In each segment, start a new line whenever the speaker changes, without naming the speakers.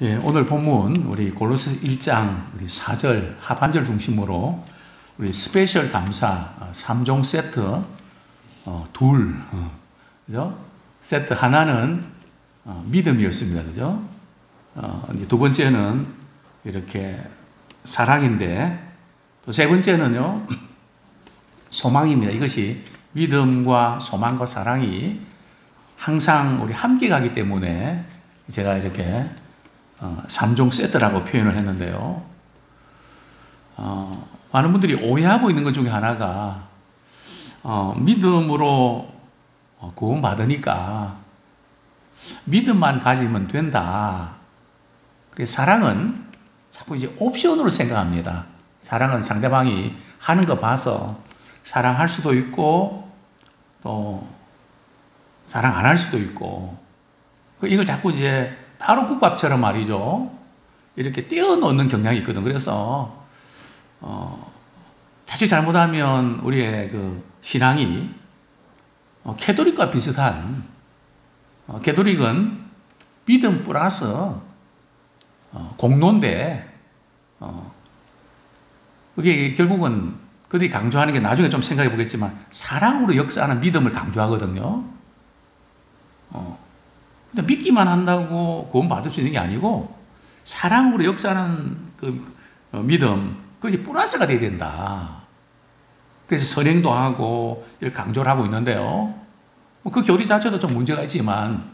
예, 오늘 본문 우리 골로새 1장 우리 4절 하반절 중심으로 우리 스페셜 감사 3종 세트 그죠? 세트 하나는 믿음이었습니다. 그죠? 이제 두 번째는 이렇게 사랑인데 또 세 번째는요 소망입니다. 이것이 믿음과 소망과 사랑이 항상 우리 함께 가기 때문에 제가 이렇게 3종 세트라고 표현을 했는데요. 많은 분들이 오해하고 있는 것 중에 하나가 믿음으로 구원받으니까 믿음만 가지면 된다. 그래서 사랑은 자꾸 이제 옵션으로 생각합니다. 사랑은 상대방이 하는 거 봐서 사랑할 수도 있고 또 사랑 안 할 수도 있고 이걸 자꾸 이제 따로 국밥처럼 말이죠. 이렇게 떼어놓는 경향이 있거든. 그래서 자칫 잘못하면 우리의 그 신앙이 캐토릭과 비슷한 캐토릭은 믿음 플러스 공로인데 그게 결국은 그들이 강조하는 게 나중에 좀 생각해 보겠지만 사랑으로 역사하는 믿음을 강조하거든요. 근데 믿기만 한다고 구원받을 수 있는 게 아니고 사랑으로 역사하는 그 믿음 그것이 플러스가 돼야 된다. 그래서 선행도 하고 이걸 강조를 하고 있는데요. 그 교리 자체도 좀 문제가 있지만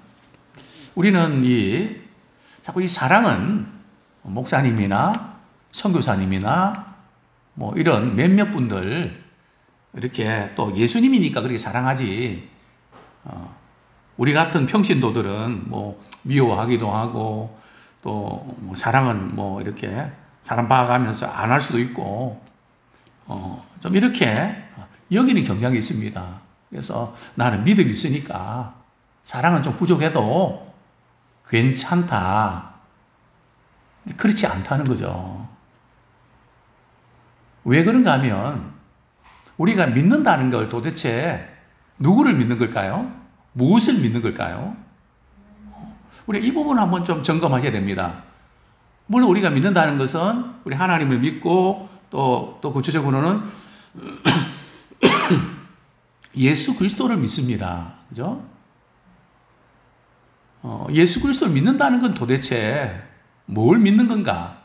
우리는 자꾸 이 사랑은 목사님이나 선교사님이나 뭐 이런 몇몇 분들 이렇게 또 예수님이니까 그렇게 사랑하지 우리 같은 평신도들은 뭐 미워하기도 하고 또 뭐 사랑은 뭐 이렇게 사람 봐가면서 안 할 수도 있고 좀 이렇게 여기는 경향이 있습니다. 그래서 나는 믿음이 있으니까 사랑은 좀 부족해도 괜찮다. 그렇지 않다는 거죠. 왜 그런가 하면 우리가 믿는다는 걸 도대체 누구를 믿는 걸까요? 무엇을 믿는 걸까요? 우리 이 부분 한번 좀 점검하셔야 됩니다. 물론 우리가 믿는다는 것은 우리 하나님을 믿고 또 구체적으로는 예수 그리스도를 믿습니다. 그죠? 예수 그리스도를 믿는다는 건 도대체 뭘 믿는 건가?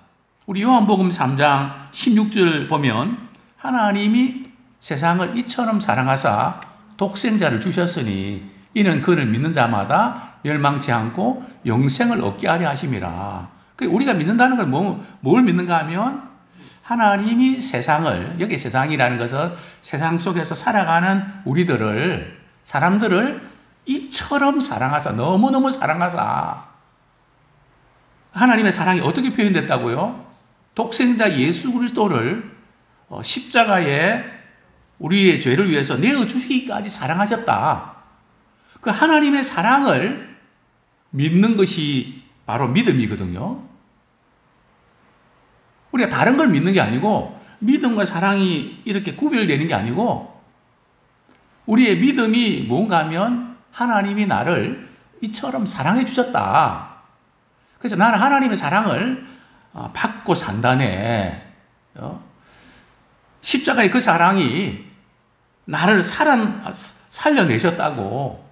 우리 요한복음 3장 16절 보면 하나님이 세상을 이처럼 사랑하사 독생자를 주셨으니 이는 그를 믿는 자마다 멸망치 않고 영생을 얻게 하려 하심이라. 우리가 믿는다는 걸 뭘 믿는가 하면 하나님이 세상을, 여기 세상이라는 것은 세상 속에서 살아가는 사람들을 이처럼 사랑하사, 너무너무 사랑하사. 하나님의 사랑이 어떻게 표현됐다고요? 독생자 예수 그리스도를 십자가에 우리의 죄를 위해서 내어주시기까지 사랑하셨다. 그 하나님의 사랑을 믿는 것이 바로 믿음이거든요. 우리가 다른 걸 믿는 게 아니고 믿음과 사랑이 이렇게 구별되는 게 아니고 우리의 믿음이 뭔가 하면 하나님이 나를 이처럼 사랑해 주셨다. 그래서 나는 하나님의 사랑을 받고 산다네. 십자가의 그 사랑이 나를 살려내셨다고.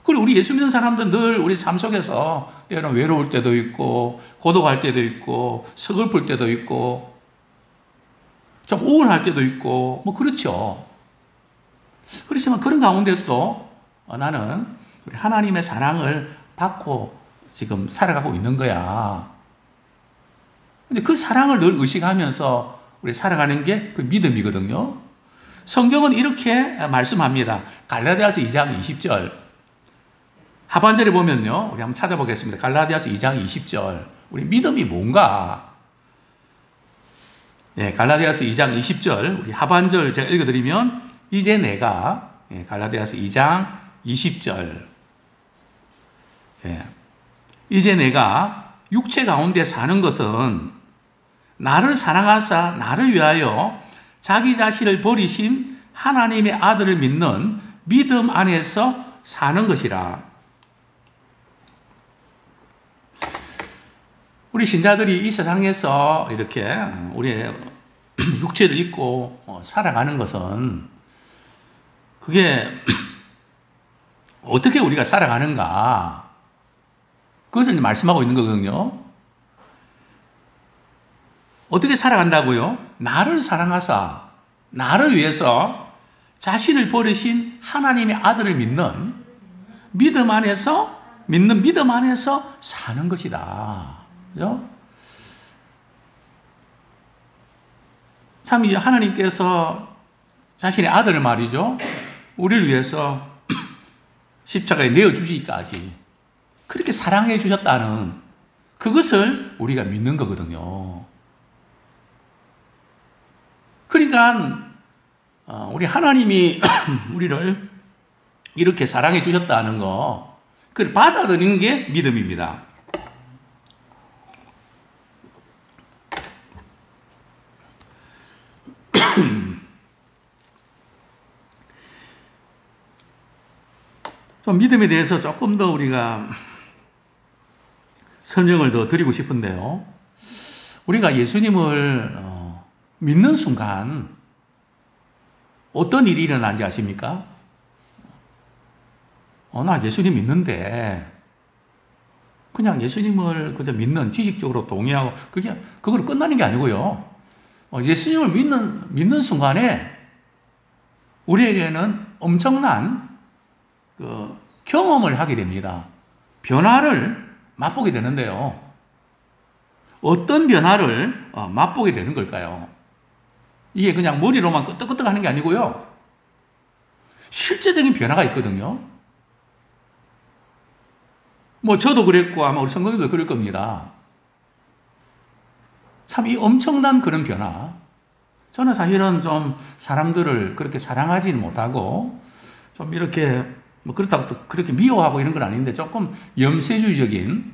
그리고 우리 예수 믿는 사람들은 늘 우리 삶 속에서 때로는 외로울 때도 있고 고독할 때도 있고 서글플 때도 있고 좀 우울할 때도 있고 뭐 그렇죠. 그렇지만 그런 가운데서도 나는 우리 하나님의 사랑을 받고 지금 살아가고 있는 거야. 근데 그 사랑을 늘 의식하면서 우리 살아가는 게 그 믿음이거든요. 성경은 이렇게 말씀합니다. 갈라디아서 2장 20절. 하반절에 보면요. 우리 한번 찾아보겠습니다. 갈라디아서 2장 20절. 우리 믿음이 뭔가? 갈라디아서 2장 20절. 우리 하반절 제가 읽어드리면 이제 내가 갈라디아서 2장 20절. 이제 내가 육체 가운데 사는 것은 나를 사랑하사 나를 위하여 자기 자신을 버리신 하나님의 아들을 믿는 믿음 안에서 사는 것이라. 우리 신자들이 이 세상에서 이렇게 우리의 육체를 입고 살아가는 것은 그게 어떻게 우리가 살아가는가 그것을 말씀하고 있는 거거든요. 어떻게 살아간다고요? 나를 사랑하사 나를 위해서 자신을 버리신 하나님의 아들을 믿는 믿음 안에서 사는 것이다. 그죠? 참 하나님께서 자신의 아들을 말이죠. 우리를 위해서 십자가에 내어주시기까지 그렇게 사랑해 주셨다는 그것을 우리가 믿는 거거든요. 그러니까 우리 하나님이 우리를 이렇게 사랑해 주셨다는 거 그걸 받아들이는 게 믿음입니다. 좀 믿음에 대해서 조금 더 우리가 설명을 더 드리고 싶은데요. 우리가 예수님을 믿는 순간 어떤 일이 일어나는지 아십니까? 나 예수님 믿는데 그냥 예수님을 그저 믿는 지식적으로 동의하고 그걸로 끝나는 게 아니고요. 예수님을 믿는 순간에 우리에게는 엄청난 경험을 하게 됩니다. 변화를 맛보게 되는데요. 어떤 변화를 맛보게 되는 걸까요? 이게 그냥 머리로만 끄떡끄떡 하는 게 아니고요. 실제적인 변화가 있거든요. 저도 그랬고 아마 우리 성도님도 그럴 겁니다. 참 이 엄청난 그런 변화. 저는 사실은 좀 사람들을 그렇게 사랑하지는 못하고 좀 이렇게 그렇다고 또 그렇게 미워하고 이런 건 아닌데 조금 염세주의적인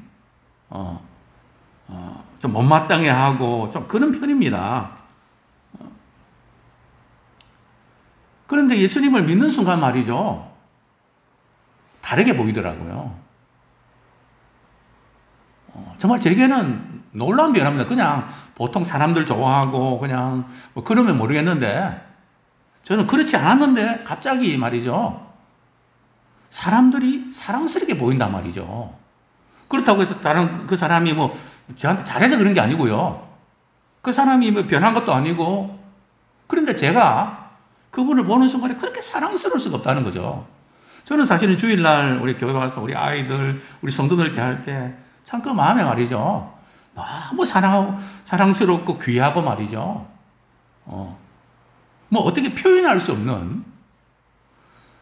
좀 못마땅해하고 좀 그런 편입니다. 그런데 예수님을 믿는 순간 말이죠. 다르게 보이더라고요. 정말 제게는 놀라운 변화입니다. 그냥 보통 사람들 좋아하고 그냥 그러면 모르겠는데 저는 그렇지 않았는데 갑자기 말이죠. 사람들이 사랑스럽게 보인단 말이죠. 그렇다고 해서 다른 그 사람이 저한테 잘해서 그런 게 아니고요. 그 사람이 변한 것도 아니고 그런데 제가 그분을 보는 순간에 그렇게 사랑스러울 수가 없다는 거죠. 저는 사실은 주일날 우리 교회 와서 우리 아이들, 우리 성도들 대할 때 참 그 마음에 말이죠. 너무 사랑스럽고 귀하고 말이죠. 어떻게 표현할 수 없는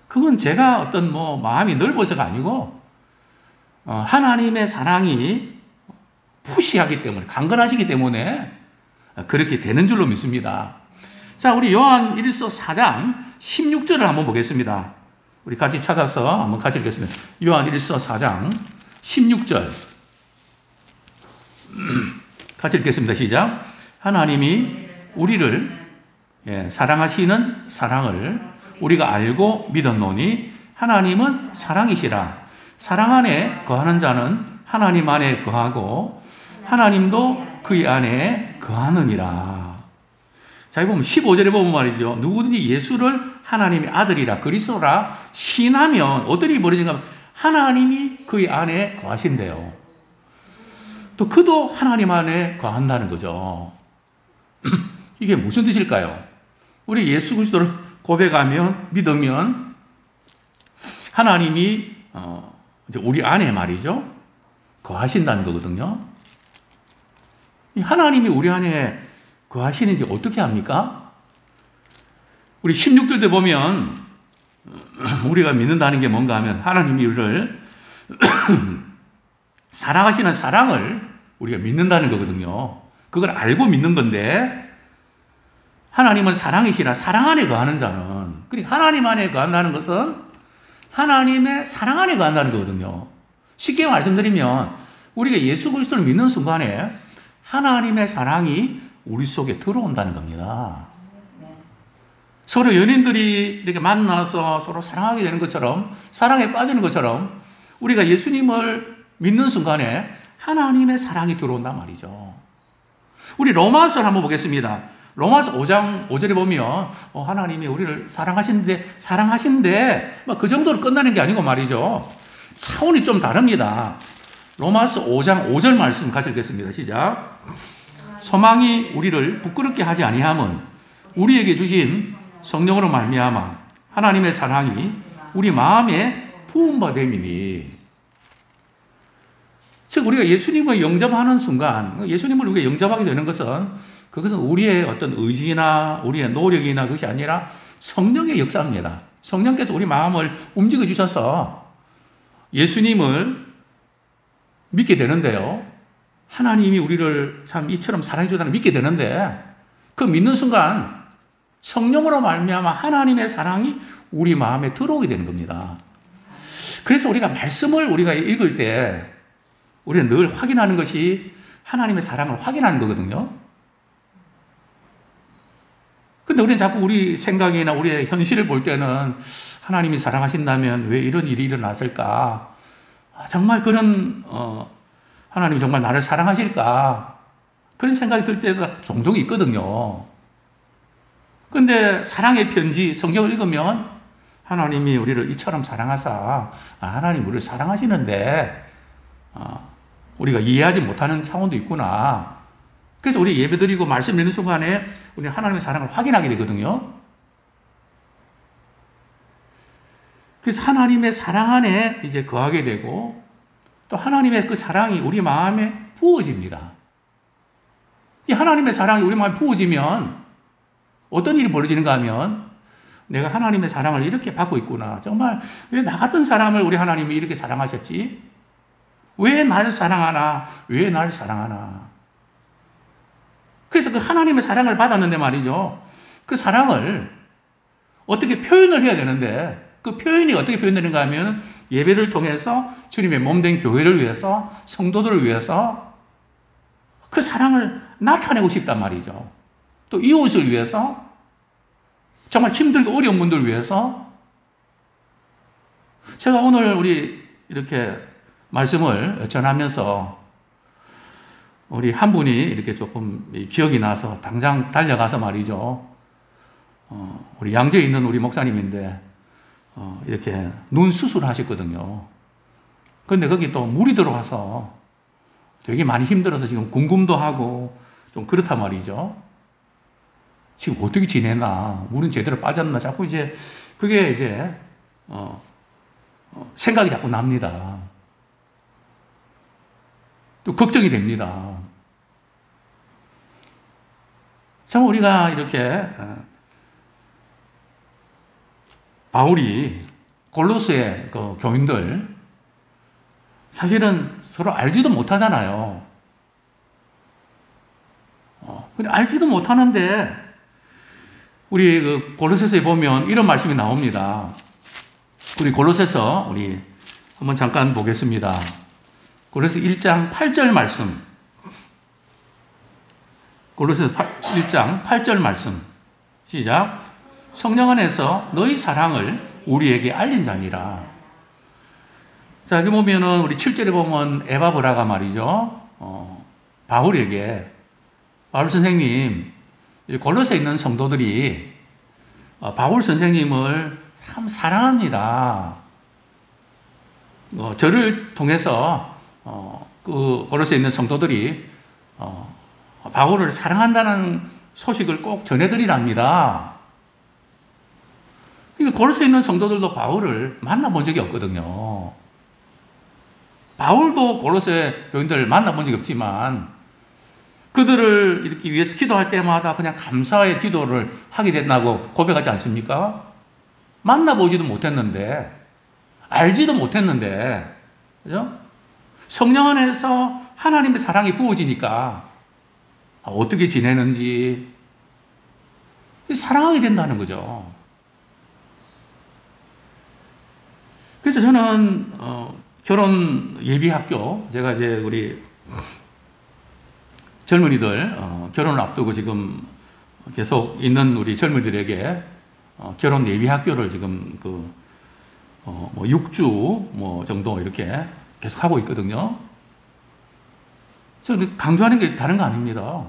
그건 제가 어떤 마음이 넓어서가 아니고 하나님의 사랑이 푸시하기 때문에 강건하시기 때문에 그렇게 되는 줄로 믿습니다. 자, 우리 요한 1서 4장 16절을 한번 보겠습니다. 우리 같이 찾아서 한번 같이 읽겠습니다. 요한 1서 4장 16절 같이 읽겠습니다. 시작. 하나님이 우리를 사랑하시는 사랑을 우리가 알고 믿었노니 하나님은 사랑이시라. 사랑 안에 거하는 자는 하나님 안에 거하고 하나님도 그의 안에 거하느니라. 자, 여기 보면 15절에 보면 말이죠. 누구든지 예수를 하나님의 아들이라 그리스도라 신하면 어떤 일이 벌어지는가 하면 하나님이 그의 안에 거하신대요. 또 그도 하나님 안에 거한다는 거죠. 이게 무슨 뜻일까요? 우리 예수 그리스도를 고백하면 믿으면 하나님이 이제 우리 안에 말이죠. 거하신다는 거거든요. 하나님이 우리 안에 거하시는지 어떻게 합니까? 우리 16절에 보면 우리가 믿는다는 게 뭔가 하면 하나님이 우리를 사랑하시는 사랑을 우리가 믿는다는 거거든요. 그걸 알고 믿는 건데 하나님은 사랑이시라. 사랑 안에 거하는 자는 그러니까 하나님 안에 거한다는 것은 하나님의 사랑 안에 거한다는 거거든요. 쉽게 말씀드리면 우리가 예수 그리스도를 믿는 순간에 하나님의 사랑이 우리 속에 들어온다는 겁니다. 서로 연인들이 이렇게 만나서 서로 사랑하게 되는 것처럼 사랑에 빠지는 것처럼 우리가 예수님을 믿는 순간에 하나님의 사랑이 들어온단 말이죠. 우리 로마서를 한번 보겠습니다. 로마서 5장 5절에 보면 하나님이 우리를 사랑하시는데 그 정도로 끝나는 게 아니고 말이죠. 차원이 좀 다릅니다. 로마서 5장 5절 말씀 같이 읽겠습니다. 시작. 소망이 우리를 부끄럽게 하지 아니함은 우리에게 주신 성령으로 말미암아 하나님의 사랑이 우리 마음에 부음받음이니. 즉 우리가 예수님을 영접하는 순간, 예수님을 우리가 영접하게 되는 그것은 우리의 어떤 의지나 우리의 노력이나 그것이 아니라 성령의 역사입니다. 성령께서 우리 마음을 움직여 주셔서 예수님을 믿게 되는데요. 하나님이 우리를 참 이처럼 사랑해 주다는 믿게 되는데 그 믿는 순간 성령으로 말미암아 하나님의 사랑이 우리 마음에 들어오게 되는 겁니다. 그래서 우리가 말씀을 우리가 읽을 때 우리는 늘 확인하는 것이 하나님의 사랑을 확인하는 거거든요. 근데 우리는 자꾸 우리 생각이나 우리의 현실을 볼 때는 하나님이 사랑하신다면 왜 이런 일이 일어났을까? 정말 그런 하나님이 정말 나를 사랑하실까? 그런 생각이 들 때가 종종 있거든요. 근데 사랑의 편지 성경을 읽으면 하나님이 우리를 이처럼 사랑하사 하나님 우리를 사랑하시는데 우리가 이해하지 못하는 차원도 있구나. 그래서 우리 예배드리고 말씀 읽는 순간에 우리는 하나님의 사랑을 확인하게 되거든요. 그래서 하나님의 사랑 안에 이제 거하게 되고 또 하나님의 그 사랑이 우리 마음에 부어집니다. 이 하나님의 사랑이 우리 마음에 부어지면 어떤 일이 벌어지는가 하면 내가 하나님의 사랑을 이렇게 받고 있구나. 정말 왜 나 같은 사람을 우리 하나님이 이렇게 사랑하셨지? 왜 날 사랑하나? 왜 날 사랑하나? 그래서 그 하나님의 사랑을 받았는데 말이죠. 그 사랑을 어떻게 표현을 해야 되는데 그 표현이 어떻게 표현되는가 하면 예배를 통해서 주님의 몸된 교회를 위해서 성도들을 위해서 그 사랑을 나타내고 싶단 말이죠. 또 이웃을 위해서 정말 힘들고 어려운 분들을 위해서 제가 오늘 우리 이렇게 말씀을 전하면서 우리 한 분이 이렇게 조금 기억이 나서 당장 달려가서 말이죠. 우리 양주에 있는 우리 목사님인데 이렇게 눈 수술을 하셨거든요. 그런데 거기 또 물이 들어와서 되게 많이 힘들어서 지금 궁금도 하고 좀 그렇단 말이죠. 지금 어떻게 지내나, 물은 제대로 빠졌나, 자꾸 이제 그게 이제 생각이 자꾸 납니다. 또 걱정이 됩니다. 참 우리가 이렇게 바울이 골로새 그 교인들 사실은 서로 알지도 못하잖아요. 근데 알지도 못하는데 우리 그 골로새서에 보면 이런 말씀이 나옵니다. 우리 골로새서 우리 한번 잠깐 보겠습니다. 골로새 1장 8절 말씀. 골로새서 1장 8절 말씀. 시작. 성령 안에서 너희 사랑을 우리에게 알린 자니라. 자, 여기 보면은 우리 7절에 보면 에바브라가 말이죠. 바울에게 바울 선생님, 골로새에 있는 성도들이 바울 선생님을 참 사랑합니다. 저를 통해서 그 골로새에 있는 성도들이 바울을 사랑한다는 소식을 꼭 전해드리랍니다. 골로새에 있는 성도들도 바울을 만나본 적이 없거든요. 바울도 골로새 교인들을 만나본 적이 없지만 그들을 이렇게 위해서 기도할 때마다 그냥 감사의 기도를 하게 된다고 고백하지 않습니까? 만나보지도 못했는데, 알지도 못했는데, 그죠? 성령 안에서 하나님의 사랑이 부어지니까 어떻게 지내는지 사랑하게 된다는 거죠. 그래서 저는 결혼 예비학교, 제가 이제 우리 젊은이들 결혼을 앞두고 지금 계속 있는 우리 젊은이들에게 결혼 예비학교를 지금 6주 정도 이렇게 계속 하고 있거든요. 저는 강조하는 게 다른 거 아닙니다.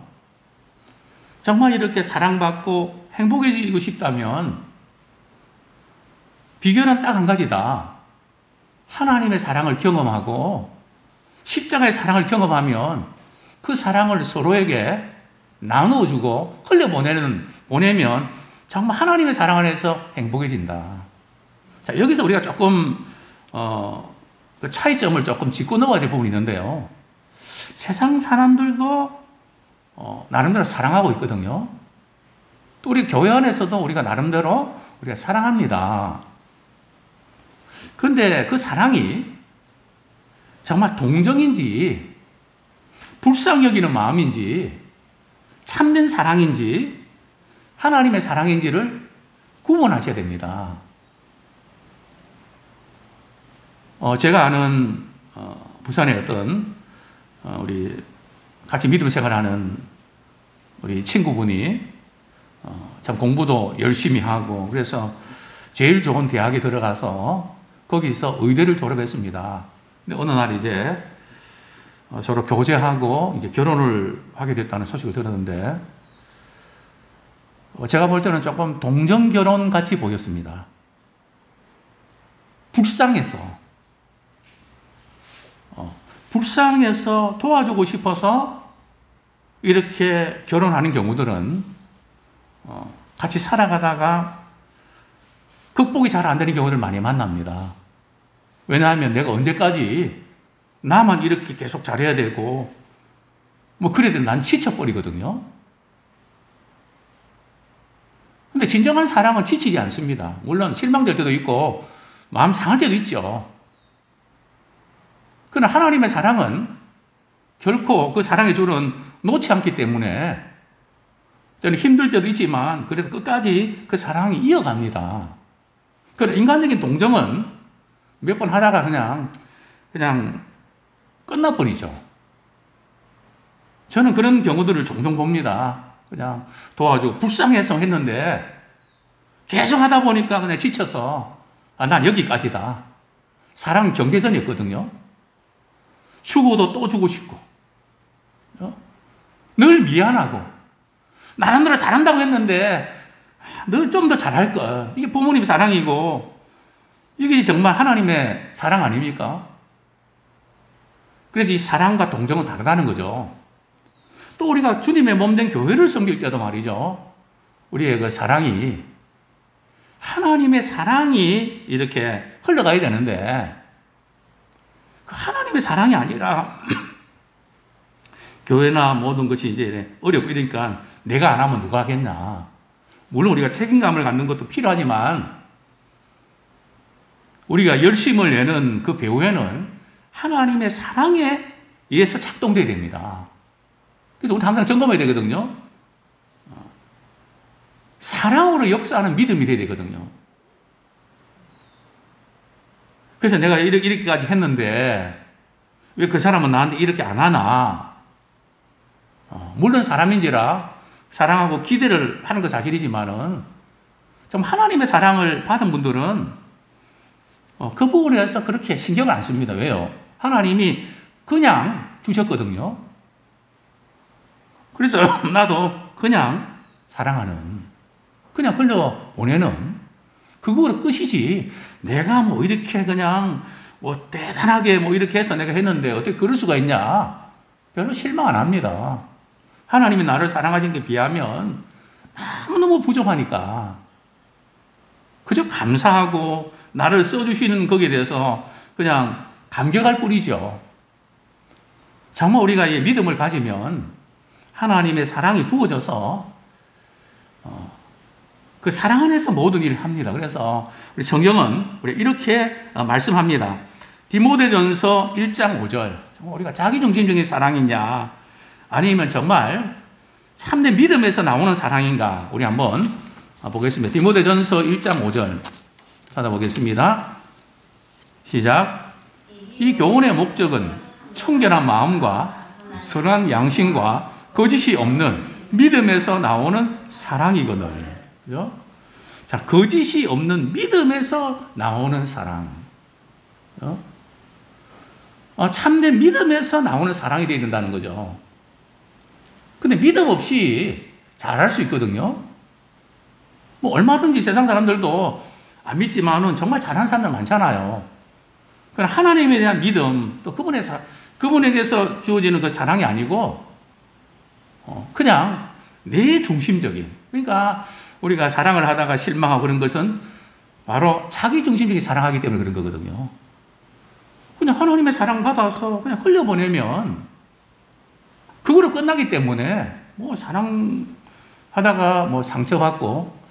정말 이렇게 사랑받고 행복해지고 싶다면 비결은 딱 한 가지다. 하나님의 사랑을 경험하고 십자가의 사랑을 경험하면 그 사랑을 서로에게 나누어주고 보내면 정말 하나님의 사랑 안에서 행복해진다. 자, 여기서 우리가 조금 그 차이점을 조금 짚고 넘어야 될 부분이 있는데요. 세상 사람들도 나름대로 사랑하고 있거든요. 또 우리 교회 안에서도 우리가 나름대로 우리가 사랑합니다. 그런데 그 사랑이 정말 동정인지 불쌍히 여기는 마음인지 참된 사랑인지 하나님의 사랑인지를 구분하셔야 됩니다. 제가 아는 부산의 어떤 우리 같이 믿음 생활하는 우리 친구분이 참 공부도 열심히 하고 그래서 제일 좋은 대학에 들어가서 거기서 의대를 졸업했습니다. 근데 어느 날 이제 서로 교제하고 이제 결혼을 하게 됐다는 소식을 들었는데 제가 볼 때는 조금 동정 결혼 같이 보였습니다. 불쌍해서 도와주고 싶어서 이렇게 결혼하는 경우들은 같이 살아가다가 극복이 잘 안 되는 경우를 많이 만납니다. 왜냐하면 내가 언제까지 나만 이렇게 계속 잘해야 되고 뭐 그래야 되면 난 지쳐버리거든요. 근데 진정한 사랑은 지치지 않습니다. 물론 실망될 때도 있고 마음 상할 때도 있죠. 그러나 하나님의 사랑은 결코 그 사랑의 줄은 놓지 않기 때문에 저는 힘들 때도 있지만 그래도 끝까지 그 사랑이 이어갑니다. 그러나 인간적인 동정은 몇 번 하다가 그냥 끝나버리죠. 저는 그런 경우들을 종종 봅니다. 그냥 도와주고 불쌍해서 했는데 계속 하다 보니까 그냥 지쳐서 난 여기까지다. 사랑 경계선이 없거든요. 주고도 또 주고 싶고 늘 미안하고 나름대로 잘한다고 했는데 늘 좀 더 잘할 걸. 이게 부모님 사랑이고 이게 정말 하나님의 사랑 아닙니까? 그래서 이 사랑과 동정은 다르다는 거죠. 또 우리가 주님의 몸된 교회를 섬길 때도 말이죠. 우리의 그 사랑이 하나님의 사랑이 이렇게 흘러가야 되는데 그 하나님의 사랑이 아니라 교회나 모든 것이 이제 어렵고 이러니까 내가 안 하면 누가 하겠냐. 물론 우리가 책임감을 갖는 것도 필요하지만 우리가 열심을 내는 그 배후에는 하나님의 사랑에 의해서 작동되어야 됩니다. 그래서 우리 항상 점검해야 되거든요. 사랑으로 역사하는 믿음이 돼야 되거든요. 그래서 내가 이렇게까지 했는데 왜 그 사람은 나한테 이렇게 안 하나? 물론 사람인지라 사랑하고 기대를 하는 건 사실이지만은 좀 하나님의 사랑을 받은 분들은 그 부분에 대해서 그렇게 신경을 안 씁니다. 왜요? 하나님이 그냥 주셨거든요. 그래서 나도 그냥 사랑하는, 그냥 흘려보내는 그거로 끝이지. 내가 뭐 이렇게 그냥 뭐 대단하게 뭐 이렇게 해서 내가 했는데 어떻게 그럴 수가 있냐? 별로 실망 안 합니다. 하나님이 나를 사랑하신 게 비하면 너무너무 부족하니까 그저 감사하고 나를 써주시는 거기에 대해서 그냥 감격할 뿐이죠. 정말 우리가 이 믿음을 가지면 하나님의 사랑이 부어져서 그 사랑 안에서 모든 일을 합니다. 그래서 우리 성경은 이렇게 말씀합니다. 디모데전서 1장 5절. 정말 우리가 자기중심적인 사랑이냐 아니면 정말 참된 믿음에서 나오는 사랑인가 우리 한번 보겠습니다. 디모데전서 1장 5절 찾아보겠습니다. 시작. 이 교훈의 목적은 청결한 마음과 선한 양심과 거짓이 없는 믿음에서 나오는 사랑이거늘. 그죠? 자, 거짓이 없는 믿음에서 나오는 사랑. 그죠? 참된 믿음에서 나오는 사랑이 되어야 된다는 거죠. 근데 믿음 없이 잘할 수 있거든요. 뭐 얼마든지 세상 사람들도 안 믿지만은 정말 잘하는 사람들 많잖아요. 그러나 하나님에 대한 믿음, 또 그분에게서 주어지는 그 사랑이 아니고, 그냥 내 중심적인, 그러니까 우리가 사랑을 하다가 실망하고 그런 것은 바로 자기 중심적인 사랑하기 때문에 그런 거거든요. 그냥 하나님의 사랑 받아서 그냥 흘려보내면 그거로 끝나기 때문에 뭐 사랑하다가 뭐 상처받고,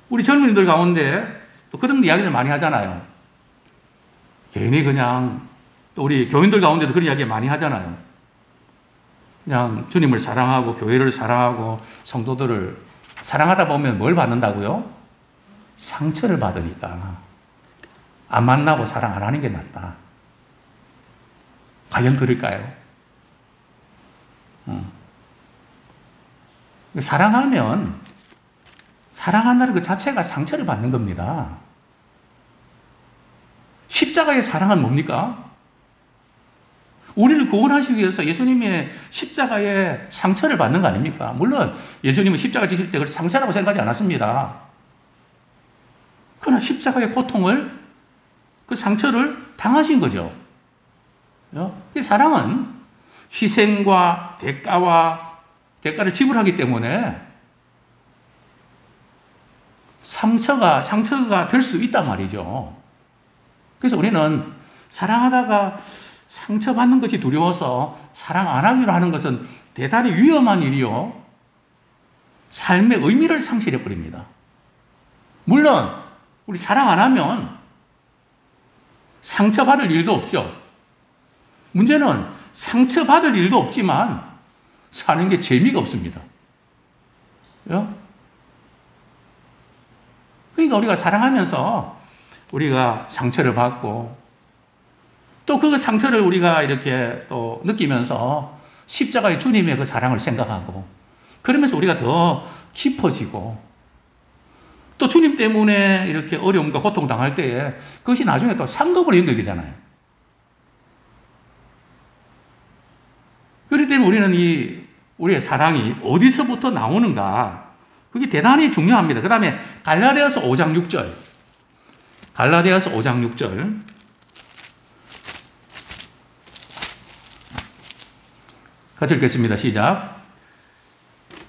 우리 젊은이들 가운데 또 그런 이야기를 많이 하잖아요. 괜히 그냥, 또 우리 교인들 가운데도 그런 이야기 많이 하잖아요. 그냥 주님을 사랑하고 교회를 사랑하고 성도들을 사랑하다 보면 뭘 받는다고요? 상처를 받으니까 안 만나고 사랑 안 하는 게 낫다. 과연 그럴까요? 사랑하면 사랑한다는 그 자체가 상처를 받는 겁니다. 십자가의 사랑은 뭡니까? 우리를 구원하시기 위해서 예수님의 십자가의 상처를 받는 거 아닙니까? 물론 예수님은 십자가 지실 때 그걸 상처라고 생각하지 않았습니다. 그러나 십자가의 고통을, 그 상처를 당하신 거죠. 사랑은 희생과 대가를 지불하기 때문에 상처가 될 수도 있단 말이죠. 그래서 우리는 사랑하다가 상처받는 것이 두려워서 사랑 안 하기로 하는 것은 대단히 위험한 일이요, 삶의 의미를 상실해버립니다. 물론 우리 사랑 안 하면 상처받을 일도 없죠. 문제는 상처받을 일도 없지만 사는 게 재미가 없습니다. 그러니까 우리가 사랑하면서 우리가 상처를 받고, 또 그 상처를 우리가 이렇게 또 느끼면서 십자가의 주님의 그 사랑을 생각하고, 그러면서 우리가 더 깊어지고, 또 주님 때문에 이렇게 어려움과 고통 당할 때에 그것이 나중에 또 상급으로 연결되잖아요. 그렇기 때문에 우리는 우리의 사랑이 어디서부터 나오는가, 그게 대단히 중요합니다. 그 다음에 갈라디아서 5장 6절. 갈라디아서 5장 6절. 같이 읽겠습니다. 시작.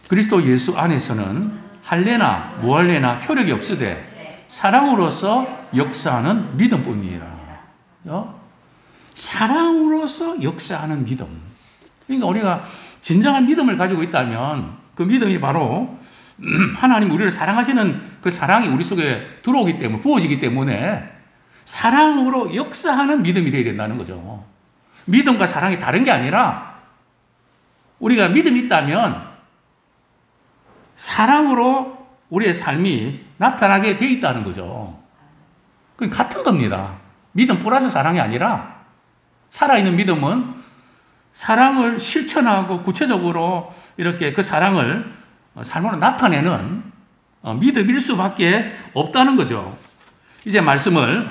그리스도 예수 안에서는 할례나 무할례나 효력이 없으되 사랑으로서 역사하는 믿음뿐이라. 사랑으로서 역사하는 믿음. 그러니까 우리가 진정한 믿음을 가지고 있다면 그 믿음이 바로 하나님 우리를 사랑하시는 그 사랑이 우리 속에 들어오기 때문에, 부어지기 때문에 사랑으로 역사하는 믿음이 되어야 된다는 거죠. 믿음과 사랑이 다른 게 아니라 우리가 믿음이 있다면 사랑으로 우리의 삶이 나타나게 되어 있다는 거죠. 그건 같은 겁니다. 믿음 플러스 사랑이 아니라, 살아있는 믿음은 사랑을 실천하고 구체적으로 이렇게 그 사랑을 삶으로 나타내는 믿음일 수밖에 없다는 거죠. 이제 말씀을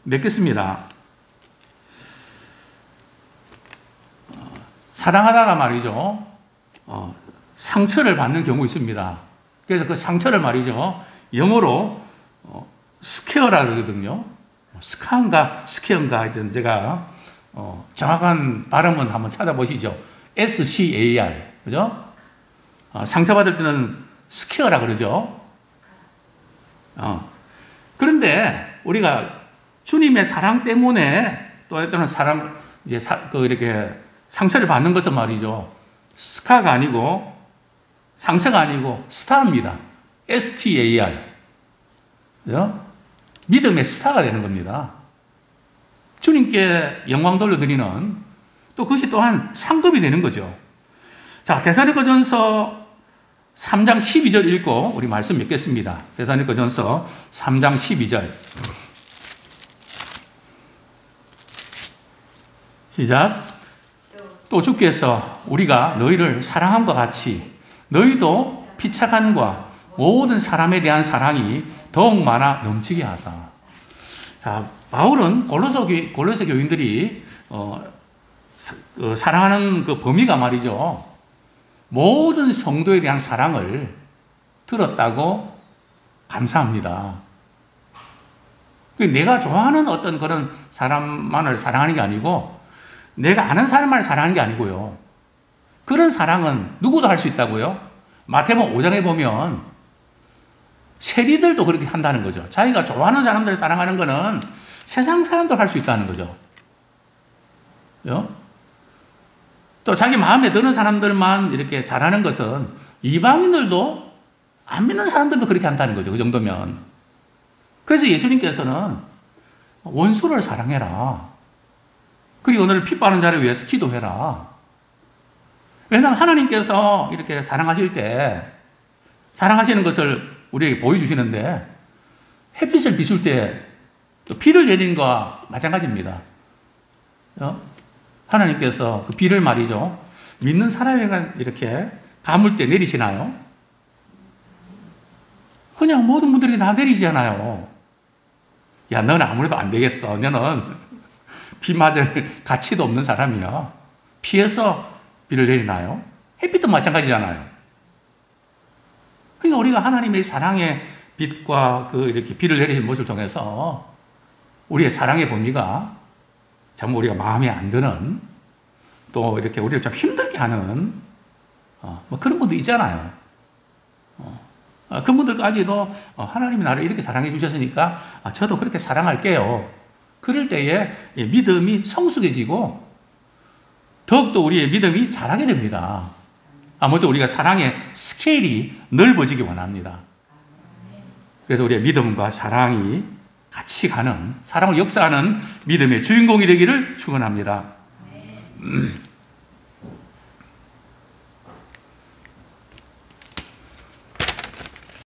맺겠습니다. 사랑하다가 말이죠, 상처를 받는 경우 있습니다. 그래서 그 상처를 말이죠, 영어로 스퀘어라 그러거든요. 스카인가 스퀘어인가 하여튼 제가 정확한 발음은 한번 찾아보시죠. SCAR, 그죠? 상처받을 때는 스퀘어라 그러죠. 그런데 우리가 주님의 사랑 때문에 또 때로는 이렇게 상처를 받는 것은 말이죠, 스카가 아니고, 상처가 아니고 스타입니다. STAR. 그죠? 믿음의 스타가 되는 겁니다. 주님께 영광 돌려드리는, 또 그것이 또한 상급이 되는 거죠. 자, 데살로니가전서 3장 12절 읽고 우리 말씀 맺겠습니다. 데살로니가전서 3장 12절. 시작. 또 주께서 우리가 너희를 사랑함과 같이 너희도 피차간과 모든 사람에 대한 사랑이 더욱 많아 넘치게 하사. 자, 바울은 골로새 교인들이 사랑하는 그 범위가 말이죠. 모든 성도에 대한 사랑을 들었다고 감사합니다. 내가 좋아하는 어떤 그런 사람만을 사랑하는 게 아니고 내가 아는 사람만을 사랑하는 게 아니고요. 그런 사랑은 누구도 할 수 있다고요. 마태복음 5장에 보면 세리들도 그렇게 한다는 거죠. 자기가 좋아하는 사람들을 사랑하는 거는 세상 사람도 할 수 있다는 거죠. 또 자기 마음에 드는 사람들만 이렇게 잘하는 것은 이방인들도 안 믿는 사람들도 그렇게 한다는 거죠. 그 정도면. 그래서 예수님께서는 원수를 사랑해라. 그리고 오늘 피 빠는 자를 위해서 기도해라. 왜냐하면 하나님께서 이렇게 사랑하실 때 사랑하시는 것을 우리에게 보여주시는데 햇빛을 비출 때 또 비를 내리는 것과 마찬가지입니다. 하나님께서 그 비를 말이죠. 믿는 사람에게 이렇게 가물 때 내리시나요? 그냥 모든 분들이 다 내리잖아요. 야, 너는 아무래도 안 되겠어. 너는 비 맞을 가치도 없는 사람이야. 피해서 비를 내리나요? 햇빛도 마찬가지잖아요. 그러니까 우리가 하나님의 사랑의 빛과 그 이렇게 비를 내리신 모습을 통해서 우리의 사랑의 범위가 정말 우리가 마음에 안 드는 또 이렇게 우리를 좀 힘들게 하는 뭐 그런 분도 있잖아요. 그분들까지도 하나님이 나를 이렇게 사랑해 주셨으니까 저도 그렇게 사랑할게요. 그럴 때에 믿음이 성숙해지고 더욱더 우리의 믿음이 자라게 됩니다. 먼저 우리가 사랑의 스케일이 넓어지기 원합니다. 그래서 우리의 믿음과 사랑이 같이 가는, 사랑을 역사하는 믿음의 주인공이 되기를 축원합니다.